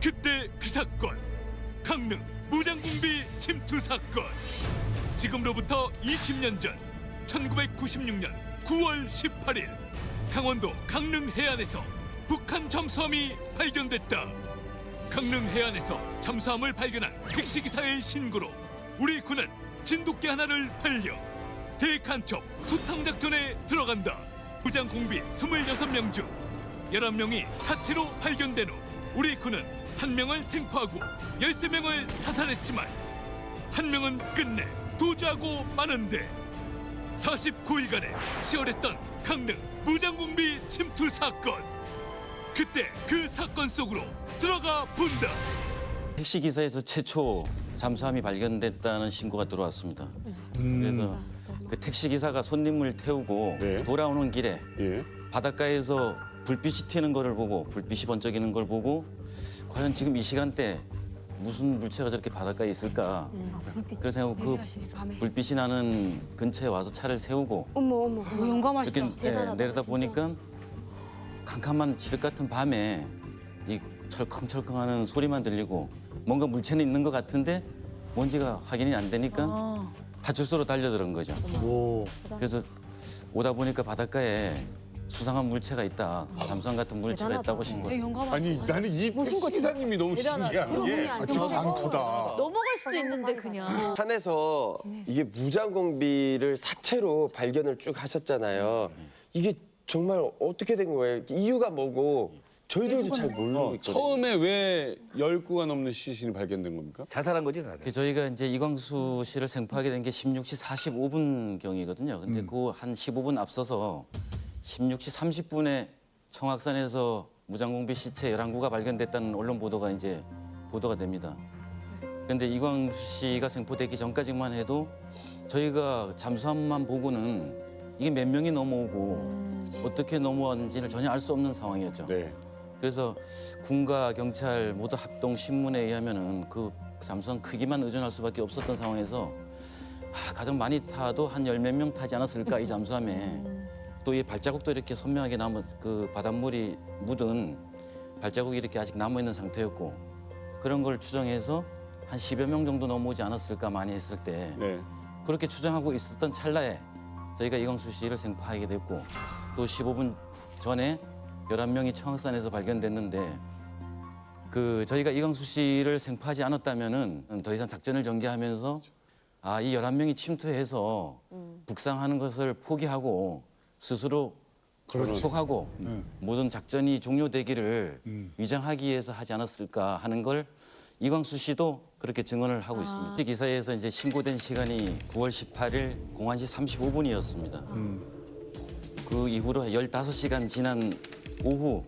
그때 그 사건, 강릉 무장공비 침투 사건. 지금로부터 20년 전 1996년 9월 18일 강원도 강릉 해안에서 북한 잠수함이 발견됐다. 강릉 해안에서 잠수함을 발견한 택시기사의 신고로 우리 군은 진돗개 하나를 발령, 대간첩 소탕작전에 들어간다. 무장공비 26명 중 11명이 사체로 발견된 후 우리 군은 1명을 생포하고 13명을 사살했지만 1명은 끝내 도주하고 마는데 49일간의 치열했던 강릉 무장공비 침투 사건. 그때 그 사건 속으로 들어가 본다. 택시기사에서 최초 잠수함이 발견됐다는 신고가 들어왔습니다. 그래서 그 택시기사가 손님을 태우고 네. 돌아오는 길에 예. 바닷가에서 불빛이 튀는 거를 보고, 불빛이 번쩍이는 걸 보고 과연 지금 이 시간대 무슨 물체가 저렇게 바닷가에 있을까. 그래서 그 불빛이 나는 근처에 와서 차를 세우고 어머 용감하시다. 이렇게 내려다 보니까 캄캄한 지륵 같은 밤에 이 철컹철컹하는 소리만 들리고 뭔가 물체는 있는 것 같은데 뭔지가 확인이 안 되니까 파출소로 달려들은 거죠. 오. 그래서 오다 보니까 바닷가에 수상한 물체가 있다, 잠수함 같은 물체가 있다고 신고해요. 아니 나는 이 택시기사님이 너무 신기한 게 좀 강하다. 넘어갈 수도 있는데 그냥. 산에서 이게 무장공비를 사체로 발견을 쭉 하셨잖아요. 이게 정말 어떻게 된 거예요? 이유가 뭐고 저희들도 잘 모르고 있거든요. 처음에 왜 10구가 넘는 시신이 발견된 겁니까? 자살한 거지, 다들. 저희가 이제 이광수 씨를 생포하게 된 게 16시 45분 경이거든요. 근데 그 한 15분 앞서서 16시 30분에 청악산에서 무장공비 시체 11구가 발견됐다는 언론 보도가 이제 보도가 됩니다. 그런데 이광수 씨가 생포되기 전까지만 해도 저희가 잠수함만 보고는 이게 몇 명이 넘어오고 어떻게 넘어왔는지를 전혀 알 수 없는 상황이었죠. 네. 그래서 군과 경찰 모두 합동 신문에 의하면은 그 잠수함 크기만 의존할 수밖에 없었던 상황에서 가장 많이 타도 한 10몇 명 타지 않았을까 이 잠수함에. 또 이 발자국도 이렇게 선명하게 남은 그 바닷물이 묻은 발자국이 이렇게 아직 남아 있는 상태였고 그런 걸 추정해서 한 10여 명 정도 넘어오지 않았을까 많이 했을 때 네. 그렇게 추정하고 있었던 찰나에 저희가 이광수 씨를 생포하게 됐고 또 15분 전에 11명이 청악산에서 발견됐는데 그 저희가 이광수 씨를 생포하지 않았다면은 더 이상 작전을 전개하면서 이 11명이 침투해서 북상하는 것을 포기하고 스스로 속하고 모든 작전이 종료되기를 위장하기 위해서 하지 않았을까 하는 걸 이광수 씨도 그렇게 증언을 하고 있습니다. 기사에서 이제 신고된 시간이 9월 18일 01시 35분이었습니다. 그 이후로 15시간 지난 오후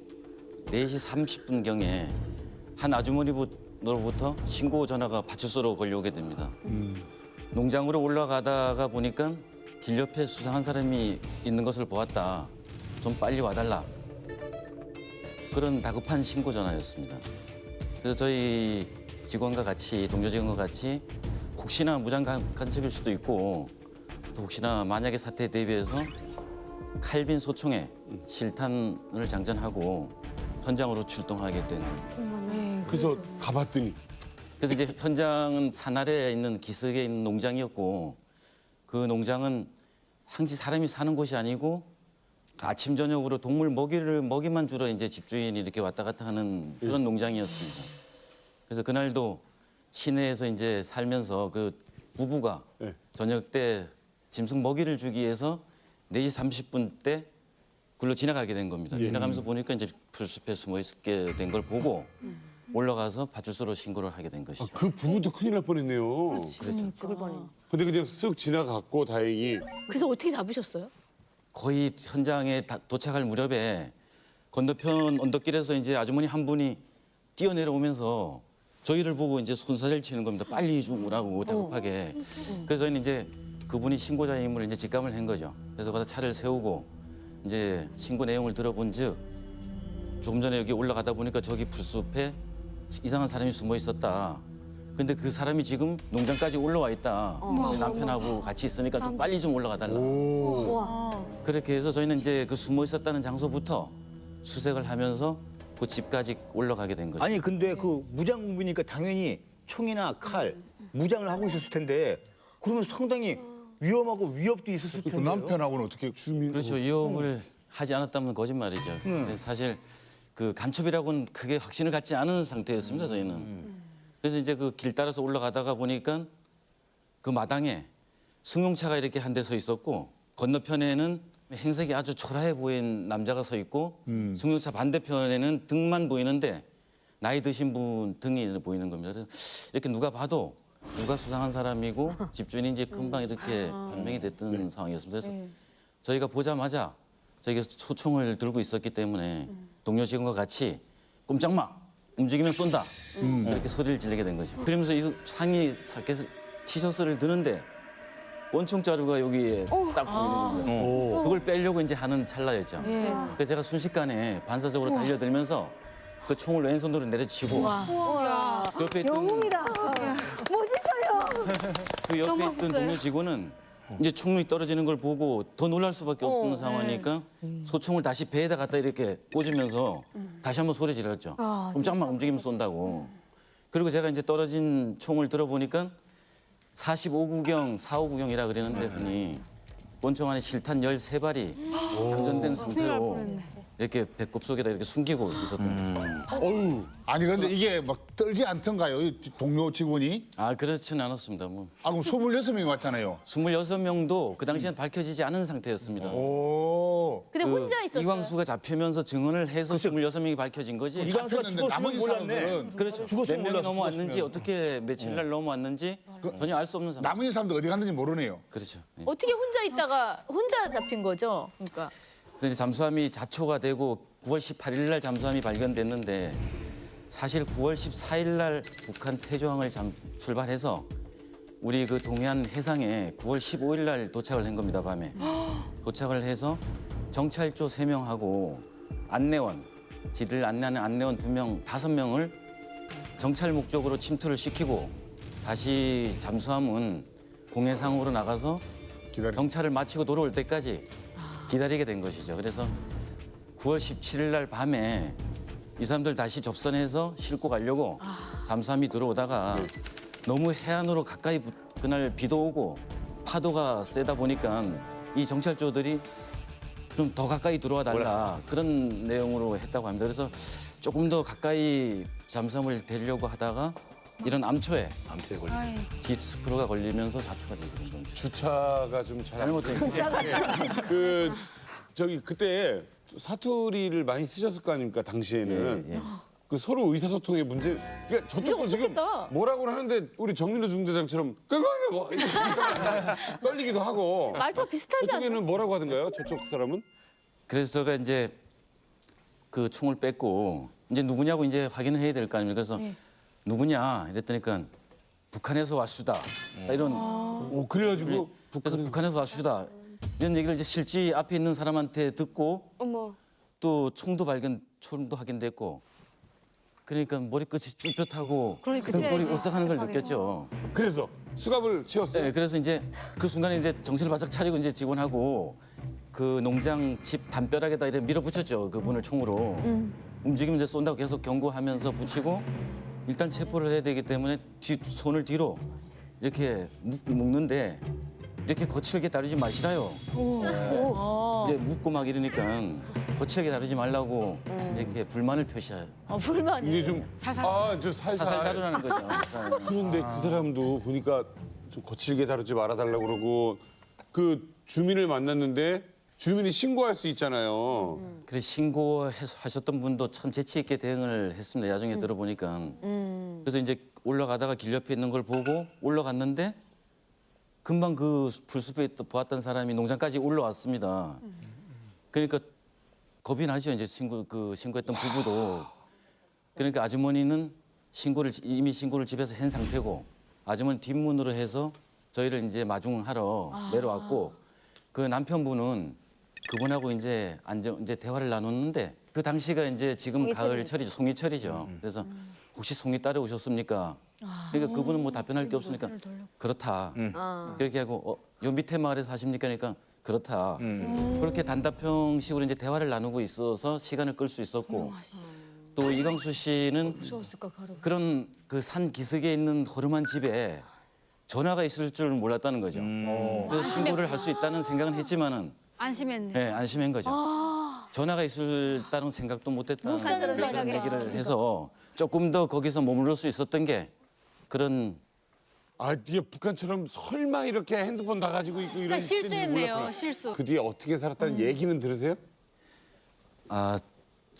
4시 30분경에 한 아주머니로부터 신고 전화가 파출소로 걸려오게 됩니다. 농장으로 올라가다가 보니까 길 옆에 수상한 사람이 있는 것을 보았다. 좀 빨리 와달라. 그런 다급한 신고 전화였습니다. 그래서 저희 직원과 같이, 동료 직원과 같이 혹시나 무장 간첩일 수도 있고 또 혹시나 만약의 사태에 대비해서 칼빈 소총에 실탄을 장전하고 현장으로 출동하게 된. 그래서 가봤더니 그래서 이제 현장은 산 아래에 있는 기슭에 있는 농장이었고 그 농장은 항시 사람이 사는 곳이 아니고 아침 저녁으로 동물 먹이만 주러 이제 집주인이 이렇게 왔다 갔다 하는 그런 농장이었습니다. 그래서 그날도 시내에서 이제 살면서 그 부부가 저녁 때 짐승 먹이를 주기 위해서 4시 30분 때 굴러 지나가게 된 겁니다. 지나가면서 보니까 이제 풀숲에 숨어 있게 된 걸 보고 올라가서 파출소로 신고를 하게 된 것이죠. 그 부부도 큰일 날 뻔했네요. 그렇죠. 죽을 뻔했네. 근데 그냥 쓱 지나갔고 다행히. 그래서 어떻게 잡으셨어요? 거의 현장에 도착할 무렵에 건너편 언덕길에서 이제 아주머니 한 분이 뛰어내려오면서 저희를 보고 이제 손사래를 치는 겁니다. 빨리 좀 오라고 다급하게. 그래서 저희는 이제 그분이 신고자임을 이제 직감을 한 거죠. 그래서 거기다 차를 세우고 이제 신고 내용을 들어본즉 조금 전에 여기 올라가다 보니까 저기 풀숲에 이상한 사람이 숨어 있었다. 근데 그 사람이 지금 농장까지 올라와 있다. 남편하고 같이 있으니까 좀 빨리 좀 올라가 달라. 그렇게 해서 저희는 이제 그 숨어 있었다는 장소부터 수색을 하면서 그 집까지 올라가게 된 거죠. 아니 근데 그 무장공비니까 당연히 총이나 칼, 무장을 하고 있었을 텐데 그러면 상당히 위험하고 위협도 있었을 그 텐데요. 남편하고는 어떻게 주민 그렇죠. 위협을 하지 않았다면 거짓말이죠. 근데 사실 그 간첩이라고는 크게 확신을 갖지 않은 상태였습니다. 저희는. 그래서 이제 그 길 따라서 올라가다가 보니까 그 마당에 승용차가 이렇게 한 대 서 있었고 건너편에는 행색이 아주 초라해 보인 남자가 서 있고 승용차 반대편에는 등만 보이는데 나이 드신 분 등이 보이는 겁니다. 그래서 이렇게 누가 봐도 누가 수상한 사람이고 집주인인지 금방 이렇게判明이 됐던 상황이었습니다. 그래서 저희가 보자마자 저희가 소총을 들고 있었기 때문에 동료 직원과 같이 꼼짝 마! 움직이면 쏜다! 이렇게 소리를 지르게 된 거죠. 그러면서 이 상의 티셔츠를 드는데 권총 자루가 여기에 딱 보이는 겁니다. 그걸 빼려고 이제 하는 찰나였죠. 그래서 제가 순식간에 반사적으로 달려들면서 그 총을 왼손으로 내려치고 그 옆에 있던 영웅이다. 멋있어요. 그 옆에 있던 동료 직원은 이제 총이 떨어지는 걸 보고 더 놀랄 수밖에 없는 상황이니까 소총을 다시 배에다 갖다 이렇게 꽂으면서 다시 한번 소리 질렀죠. 꼼짝만 움직이면 쏜다고. 그리고 제가 이제 떨어진 총을 들어보니까 45구경, 45구경이라 그러는데 흔히 권총 안에 실탄 13발이 장전된 상태로 이렇게 배꼽 속에다 이렇게 숨기고 있었던 거죠. 어휴. 아니 근데 이게 막 떨지 않던가요? 이 동료 직원이? 아, 그렇지는 않았습니다. 뭐 아 그럼 26명이 왔잖아요. 26명도 그 당시엔 밝혀지지 않은 상태였습니다. 오. 근데 혼자 있었어요. 이광수가 잡히면서 증언을 해서 26명이 밝혀진 거지. 이광수가 잡혔는데 죽었으면 나머지 몰랐네. 사람들은 그렇죠. 몇 죽었으면 명이 몰랐어, 넘어왔는지 죽었으면. 어떻게 며칠 날 넘어왔는지 전혀 알 수 없는 상황. 나머지 사람들 어디 갔는지 모르네요. 그렇죠. 예. 어떻게 혼자 있다가 혼자 잡힌 거죠? 그러니까. 그래서 이제 잠수함이 자초가 되고 9월 18일 날 잠수함이 발견됐는데 사실 9월 14일 날 북한 태조항을 출발해서 우리 그 동해안 해상에 9월 15일 날 도착을 한 겁니다. 밤에. 도착을 해서 정찰조 3명하고 안내원, 지들 안내하는 안내원 2명, 5명을 정찰 목적으로 침투를 시키고 다시 잠수함은 공해상으로 나가서 기다려. 경찰을 마치고 돌아올 때까지 기다리게 된 것이죠. 그래서 9월 17일 날 밤에 이 사람들 다시 접선해서 싣고 가려고 잠수함이 들어오다가 너무 해안으로 가까이 그날 비도 오고 파도가 세다 보니까 이 정찰조들이 좀 더 가까이 들어와 달라 그런 내용으로 했다고 합니다. 그래서 조금 더 가까이 잠수함을 대려고 하다가 이런 암초에 걸려. 디스크로가 걸리면서 자초가 되는 거죠. 주차가 좀 잘못된 거죠. 그 저기 그때 사투리를 많이 쓰셨을 거 아닙니까 당시에는 예, 예. 그 서로 의사소통의 문제. 그러니까 저쪽도 지금 어떡했다. 뭐라고 하는데 우리 정민호 중대장처럼 뭐 떨리기도 하고. 말투가 비슷하지 않나요? 저쪽에는 뭐라고 하던가요? 저쪽 사람은? 그래서 제가 이제 그 총을 뺐고 이제 누구냐고 이제 확인을 해야 될 거 아닙니까? 그래서 누구냐 이랬더니까 북한에서 왔수다 이런 오 그래가지고 그래서 북한에서 왔수다 이런 얘기를 이제 실제 앞에 있는 사람한테 듣고 또 총도 확인됐고 그러니까 머리끝이 쭈뼛하고 등골이 오싹하는 걸 느꼈죠. 그래서 수갑을 채웠어요. 네, 그래서 이제 그 순간에 이제 정신을 바짝 차리고 이제 직원하고 그 농장 집 담벼락에다 이렇게 밀어붙였죠. 그 문을 총으로. 움직이면 이제 쏜다고 계속 경고하면서 붙이고 일단 체포를 해야 되기 때문에 손을 뒤로 이렇게 묶는데 이렇게 거칠게 다루지 마시라요. 이제 묶고 막 이러니까 거칠게 다루지 말라고 이렇게 불만을 표시해요. 불만이. 이게 좀 저 살살 살살. 다루라는 거죠. 살살. 그런데 그 사람도 보니까 좀 거칠게 다루지 말아달라고 그러고 그 주민을 만났는데 주민이 신고할 수 있잖아요. 그래서 신고하셨던 분도 참 재치 있게 대응을 했습니다. 나중에 들어보니까. 그래서 이제 올라가다가 길 옆에 있는 걸 보고 올라갔는데 금방 그 풀숲에 보았던 사람이 농장까지 올라왔습니다. 그러니까 겁이 나죠. 이제 신고했던 부부도. 그러니까 아주머니는 이미 신고를 집에서 한 상태고 아주머니 뒷문으로 해서 저희를 이제 마중하러 내려왔고 그 남편분은 그분하고 이제 이제 대화를 나눴는데 그 당시가 이제 지금 가을철이죠. 송이철이죠. 그래서 혹시 송이 따라오셨습니까? 그러니까 그분은 뭐 답변할 게 없으니까 그렇다. 그렇게 하고 요 밑에 마을에 사십니까? 그러니까 그렇다. 그렇게 단답형식으로 이제 대화를 나누고 있어서 시간을 끌 수 있었고 또 이광수 씨는 무서웠을까 바로. 그런 그 산 기슭에 있는 허름한 집에 전화가 있을 줄 몰랐다는 거죠. 그래서 신고를 할 수 있다는 생각은 했지만은 안심했네. 네, 안심한 거죠. 전화가 있을다는 생각도 못했다는 사는 그런 생각에. 얘기를 해서 조금 더 거기서 머무를 수 있었던 게 그런 아 이게 북한처럼 설마 이렇게 핸드폰 다 가지고 있고 이런 그러니까 시스템인지 실수했네요. 몰랐구나. 실수. 그 뒤에 어떻게 살았다는 얘기는 들으세요? 아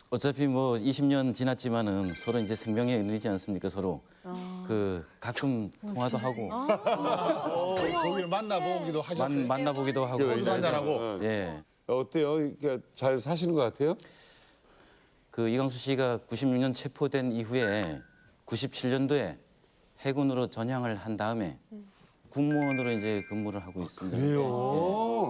어차피 뭐 20년 지났지만은 서로 이제 생명의 은이지 않습니까 서로 그 가끔 통화도 하고 거기를 만나보기도 하셨어요. 만나보기도 하고 그 한잔하고. 예. 어때요? 그러니까 잘 사시는 것 같아요? 그 이광수 씨가 96년 체포된 이후에 97년도에 해군으로 전향을 한 다음에 군무원으로 이제 근무를 하고 있습니다. 그래요.